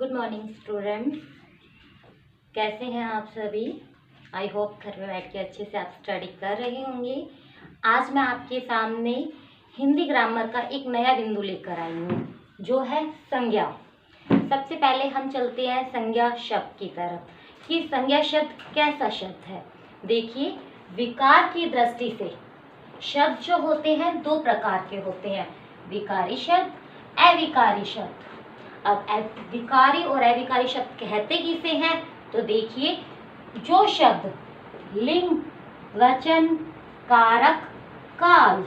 Good morning students, कैसे हैं आप सभी। आई होप घर में बैठ के अच्छे से आप स्टडी कर रहे होंगे। आज मैं आपके सामने हिंदी ग्रामर का एक नया बिंदु लेकर आई हूँ, जो है संज्ञा। सबसे पहले हम चलते हैं संज्ञा शब्द की तरफ कि संज्ञा शब्द कैसा शब्द है। देखिए, विकार की दृष्टि से शब्द जो होते हैं दो प्रकार के होते हैं, विकारी शब्द, अविकारी शब्द। अब विकारी और अविकारी शब्द कहते किसे हैं, तो देखिए, जो शब्द लिंग, वचन, कारक, काल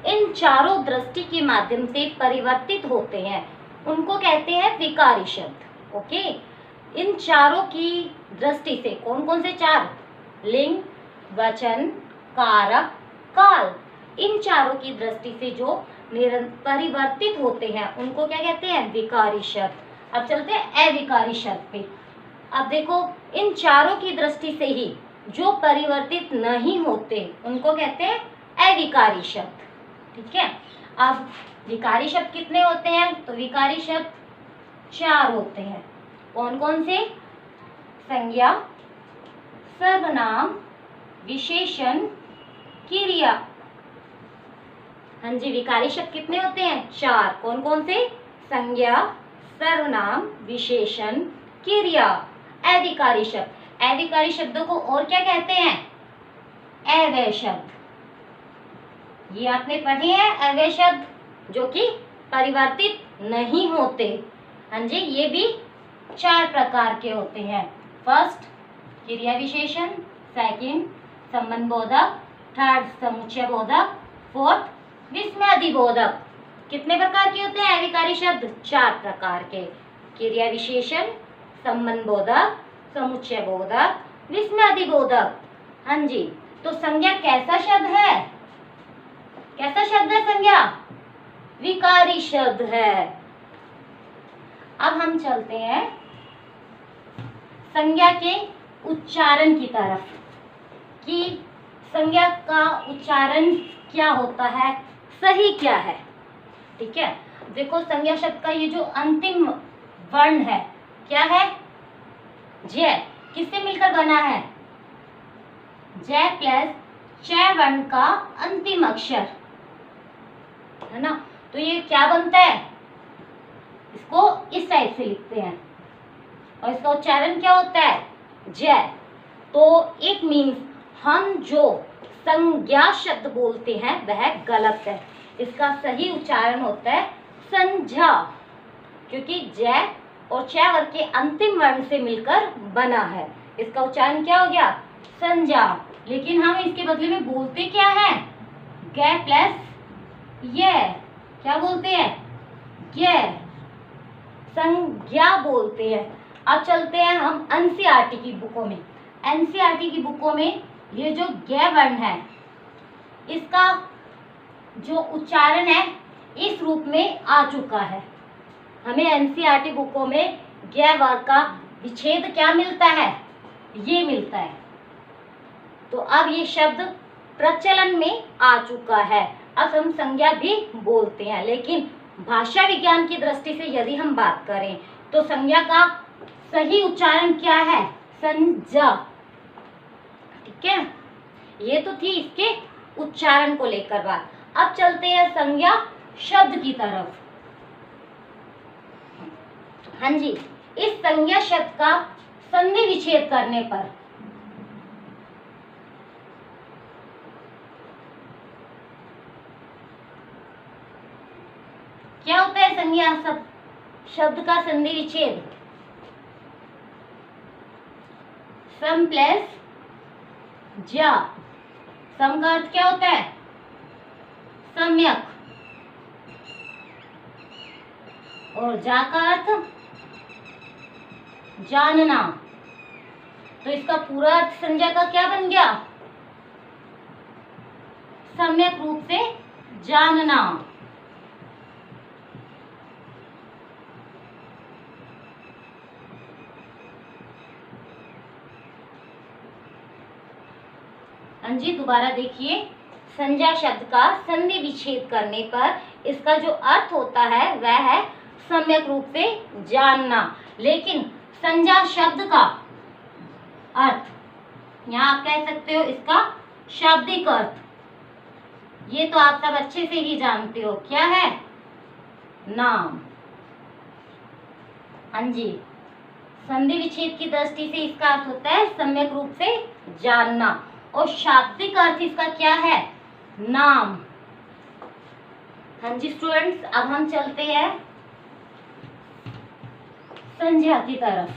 इन चारों दृष्टि के माध्यम से परिवर्तित होते हैं उनको कहते हैं विकारी शब्द। ओके, इन चारों की दृष्टि से कौन कौन से चार, लिंग, वचन, कारक, काल, इन चारों की दृष्टि से जो परिवर्तित होते हैं उनको क्या कहते हैं, विकारी शब्द। अब चलते हैं अविकारी शब्द पे। अब देखो, इन चारों की दृष्टि से ही जो परिवर्तित नहीं होते उनको कहते हैं अविकारी शब्द। ठीक है। अब विकारी शब्द कितने होते हैं, तो विकारी शब्द चार होते हैं। कौन कौन से, संज्ञा, सर्वनाम, विशेषण, क्रिया। हाँ जी, विकारी शब्द कितने होते हैं, चार। कौन कौन से, संज्ञा, सर्वनाम, विशेषण, क्रिया। अविकारी शब्द, अविकारी शब्दों को और क्या कहते हैं, अव्यय शब्द। ये आपने पढ़े हैं, अव्यय शब्द जो कि परिवर्तित नहीं होते। हाँ जी, ये भी चार प्रकार के होते हैं। फर्स्ट क्रिया विशेषण, सेकंड संबंध बोधक, थर्ड समुच्चय बोधक, फोर्थ विस्मयादि बोधक। कितने प्रकार के होते हैं अविकारी शब्द, चार प्रकार के, क्रिया विशेषण, संबंध बोधक, समुच्चय बोधक, विस्मयादि बोधक। हाँ जी, तो संज्ञा कैसा शब्द है, कैसा शब्द है संज्ञा, विकारी शब्द है। अब हम चलते हैं संज्ञा के उच्चारण की तरफ कि संज्ञा का उच्चारण क्या होता है, सही क्या है। ठीक है, देखो, संज्ञा शब्द का ये जो अंतिम वर्ण है क्या है, जय। किससे मिलकर बना है, जय प्लस च वर्ण का अंतिम अक्षर है ना। तो ये क्या बनता है, इसको इस टाइप से लिखते हैं और इसका उच्चारण क्या होता है, जय। तो इट मीन्स हम जो संज्ञा शब्द बोलते हैं वह गलत है। इसका सही उच्चारण होता है संज्ञा, क्योंकि जय और च वर्ग के अंतिम वर्ण से मिलकर बना है। इसका उच्चारण क्या हो गया, संज्ञा। लेकिन हम इसके बदले में बोलते क्या है, ग प्लस य। क्या बोलते हैं, य, संज्ञा बोलते हैं। अब चलते हैं हम एनसीईआरटी की बुकों में। एनसीईआरटी की बुकों में ये जो ग वर्ण है इसका जो उच्चारण है इस रूप में आ चुका है। हमें एनसीईआरटी बुकों में ग वर्ग का विच्छेद क्या मिलता है, ये मिलता है। तो अब ये शब्द प्रचलन में आ चुका है। अब हम संज्ञा भी बोलते हैं, लेकिन भाषा विज्ञान की दृष्टि से यदि हम बात करें तो संज्ञा का सही उच्चारण क्या है, संज्ञा। ठीक है, ये तो थी इसके उच्चारण को लेकर बात। अब चलते हैं संज्ञा शब्द की तरफ। हाँ जी, इस संज्ञा शब्द का संधि विच्छेद करने पर क्या होता है, संज्ञा शब्द का संधि विच्छेद, सम प्लस ज्या। सम का अर्थ क्या होता है, सम्यक, और जा का अर्थ जानना। तो इसका पूरा अर्थ संज्ञा का क्या बन गया, सम्यक रूप से जानना। हाँ जी, दोबारा देखिए, संज्ञा शब्द का संधि विच्छेद करने पर इसका जो अर्थ होता है वह है सम्यक रूप से जानना। लेकिन संज्ञा शब्द का अर्थ, यहाँ आप कह सकते हो इसका शाब्दिक अर्थ, ये तो आप सब अच्छे से ही जानते हो, क्या है? नाम। हाँ जी, संधि विच्छेद की दृष्टि से इसका अर्थ होता है सम्यक रूप से जानना, और शाब्दिक अर्थ इसका क्या है? नाम। हाँ जी स्टूडेंट्स, अब हम चलते हैं संज्ञा की तरफ।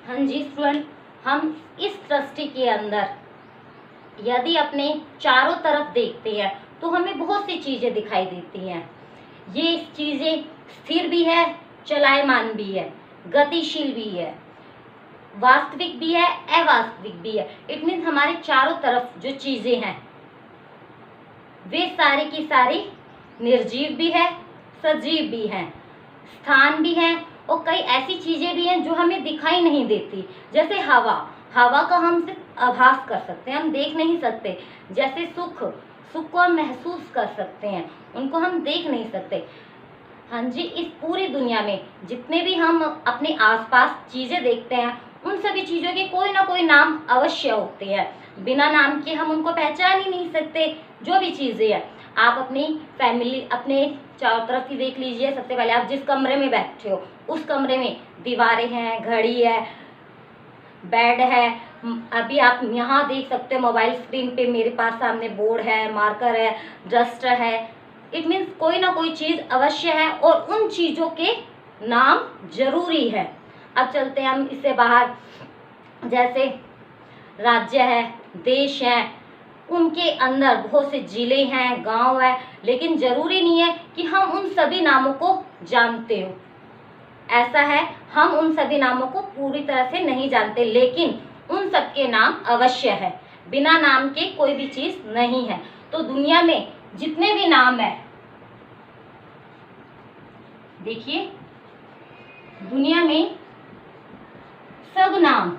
हाँ जी स्टूडेंट, हम इस दृष्टि के अंदर यदि अपने चारों तरफ देखते हैं तो हमें बहुत सी चीजें दिखाई देती हैं। ये चीजें स्थिर भी है, चलायमान भी है, गतिशील भी है, वास्तविक भी है, अवास्तविक भी है। इट मीन्स हमारे चारों तरफ जो चीजें हैं वे सारी की सारी निर्जीव भी है, सजीव भी है, स्थान भी है, और कई ऐसी चीजें भी हैं जो हमें दिखाई नहीं देती, जैसे हवा। हवा का हम सिर्फ आभास कर सकते हैं, हम देख नहीं सकते। जैसे सुख, सुख को हम महसूस कर सकते हैं, उनको हम देख नहीं सकते। हाँ जी, इस पूरी दुनिया में जितने भी हम अपने आसपास चीजें देखते हैं उन सभी चीजों के कोई ना कोई नाम अवश्य होते हैं, बिना नाम के हम उनको पहचान ही नहीं सकते। जो भी चीजें हैं, आप अपनी फैमिली, अपने चारों तरफ ही देख लीजिए। सबसे पहले आप जिस कमरे में बैठे हो उस कमरे में दीवारें हैं, घड़ी है, बेड है। अभी आप यहाँ देख सकते हो मोबाइल स्क्रीन पे मेरे पास सामने बोर्ड है, मार्कर है, डस्टर है। इट मीन्स कोई ना कोई चीज अवश्य है और उन चीजों के नाम जरूरी है। अब चलते हैं हम इससे बाहर, जैसे राज्य है, देश है, उनके अंदर बहुत से जिले हैं, गांव है, लेकिन जरूरी नहीं है कि हम उन सभी नामों को जानते हो। ऐसा है, हम उन सभी नामों को पूरी तरह से नहीं जानते, लेकिन उन सबके नाम अवश्य है। बिना नाम के कोई भी चीज नहीं है। तो दुनिया में जितने भी नाम है, देखिए दुनिया में सब नाम,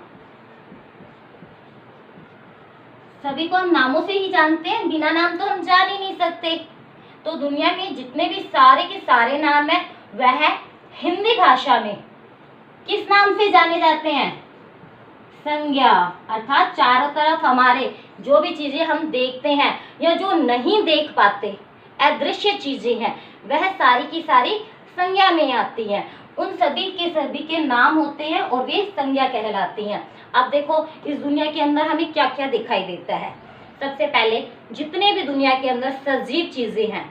सभी को हम नामों से ही जानते हैं, बिना नाम तो हम जान ही नहीं सकते। तो दुनिया में जितने भी सारे के सारे नाम है वह हिंदी भाषा में किस नाम से जाने जाते हैं? संज्ञा। अर्थात चारों तरफ हमारे जो भी चीजें हम देखते हैं या जो नहीं देख पाते, अदृश्य चीजें हैं, वह सारी की सारी संज्ञा में आती हैं। उन सभी के नाम होते हैं और वे संज्ञा कहलाती हैं। अब देखो इस दुनिया के अंदर हमें क्या क्या दिखाई देता है। सबसे पहले जितने भी दुनिया के अंदर सजीव चीजें हैं,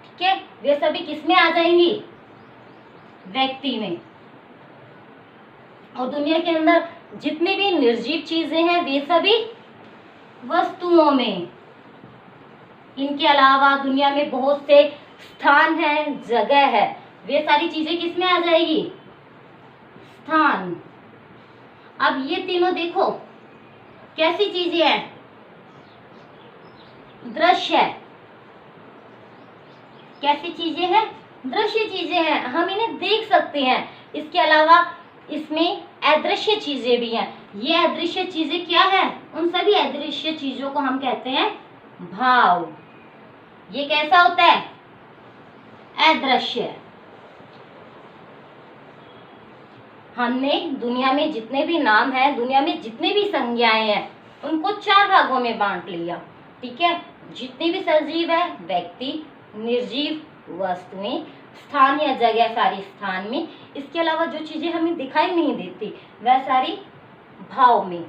ठीक है, वे सभी किसमें आ जाएंगी? व्यक्ति में। और दुनिया के अंदर जितनी भी निर्जीव चीजें हैं वे सभी वस्तुओं में। इनके अलावा दुनिया में बहुत से स्थान हैं, जगह है, वे सारी चीजें किसमें आ जाएगी? स्थान। अब ये तीनों देखो कैसी चीजें हैं? दृश्य है। कैसी चीजें हैं? दृश्य चीजें हैं, हम इन्हें देख सकते हैं। इसके अलावा इसमें अदृश्य चीजें भी हैं। ये अदृश्य चीजें क्या है? उन सभी अदृश्य चीजों को हम कहते हैं भाव। ये कैसा होता है? अदृश्य। हमने दुनिया में जितने भी नाम हैं, दुनिया में जितने भी संज्ञाएं हैं, उनको 4 भागों में बांट लिया, ठीक है। जितने भी सजीव है, व्यक्ति, निर्जीव वस्तुएं, स्थान या जगह सारी स्थान में। इसके अलावा जो चीजें हमें दिखाई नहीं देती वह सारी भाव में।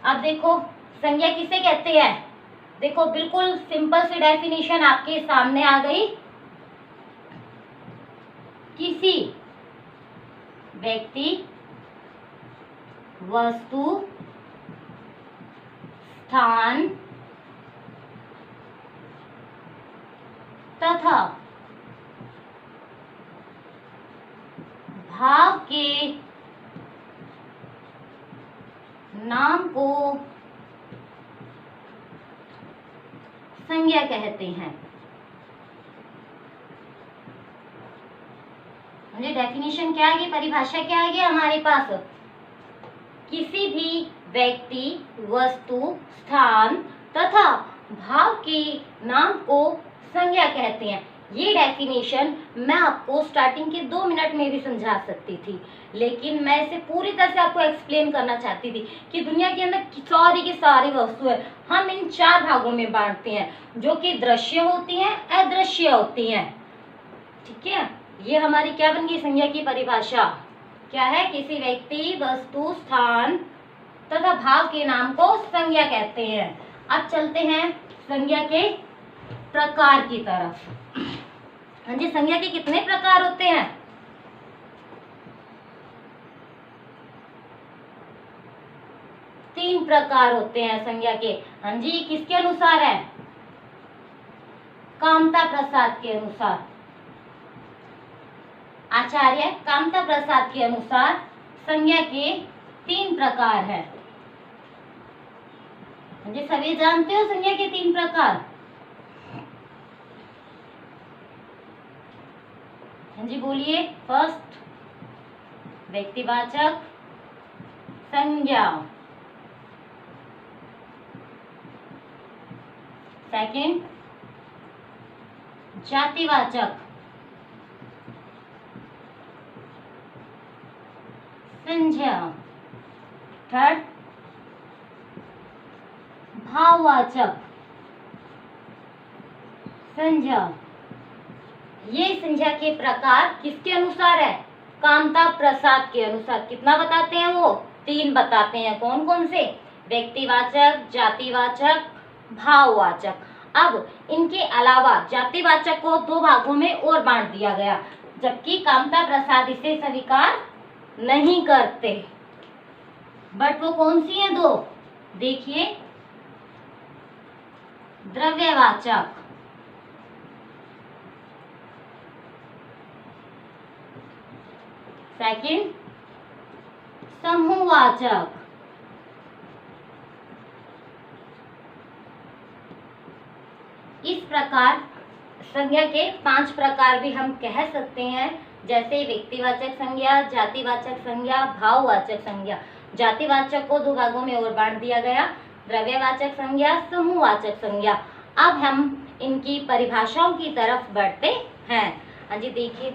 अब देखो संज्ञा किसे कहते हैं? देखो बिल्कुल सिंपल सी डेफिनेशन आपके सामने आ गई। किसी व्यक्ति, वस्तु, स्थान तथा भाव के नाम को संज्ञा कहते हैं। मुझे डेफिनेशन क्या आ गई, परिभाषा क्या आ गई हमारे पास? किसी भी व्यक्ति, वस्तु, स्थान तथा भाव के नाम को संज्ञा कहते हैं। ये डेफिनेशन मैं आपको स्टार्टिंग के 2 मिनट में भी समझा सकती थी, लेकिन मैं इसे पूरी तरह से आपको एक्सप्लेन करना चाहती थी कि दुनिया के अंदर सारी की सारी वस्तुएं हम इन 4 भागों में बांटते हैं, जो कि दृश्य होती हैं, अदृश्य होती हैं। ठीक है, ये हमारी क्या बन गई संज्ञा की परिभाषा। क्या है? किसी व्यक्ति, वस्तु, स्थान तथा भाव के नाम को संज्ञा कहते हैं। अब चलते हैं संज्ञा के प्रकार की तरफ। हाँ जी, संज्ञा के कितने प्रकार होते हैं? तीन प्रकार होते हैं संज्ञा के। हाँ जी, किसके अनुसार है? कामता प्रसाद के अनुसार। आचार्य कामता प्रसाद के अनुसार संज्ञा के 3 प्रकार है। हाँ जी, सभी जानते हो संज्ञा के 3 प्रकार? हाँ जी, बोलिए। फर्स्ट, व्यक्तिवाचक संज्ञा। सेकंड, जातिवाचक संज्ञा। थर्ड, भाववाचक संज्ञा। ये संज्ञा के प्रकार किसके अनुसार है? कामता प्रसाद के अनुसार। कितना बताते हैं वो? 3 बताते हैं। कौन कौन से? व्यक्तिवाचक, जातिवाचक, भाववाचक। अब इनके अलावा जातिवाचक को 2 भागों में और बांट दिया गया, जबकि कामता प्रसाद इसे स्वीकार नहीं करते। बट वो कौन सी है 2? देखिए, द्रव्यवाचक, सेकंड समूहवाचक, इस प्रकार संज्ञा के 5 प्रकार भी हम कह सकते हैं, जैसे व्यक्तिवाचक संज्ञा, जातिवाचक संज्ञा, भाववाचक संज्ञा। जातिवाचक को 2 भागों में और बांट दिया गया, द्रव्यवाचक संज्ञा, समूहवाचक संज्ञा। अब हम इनकी परिभाषाओं की तरफ बढ़ते हैं। हाँ जी, देखिए,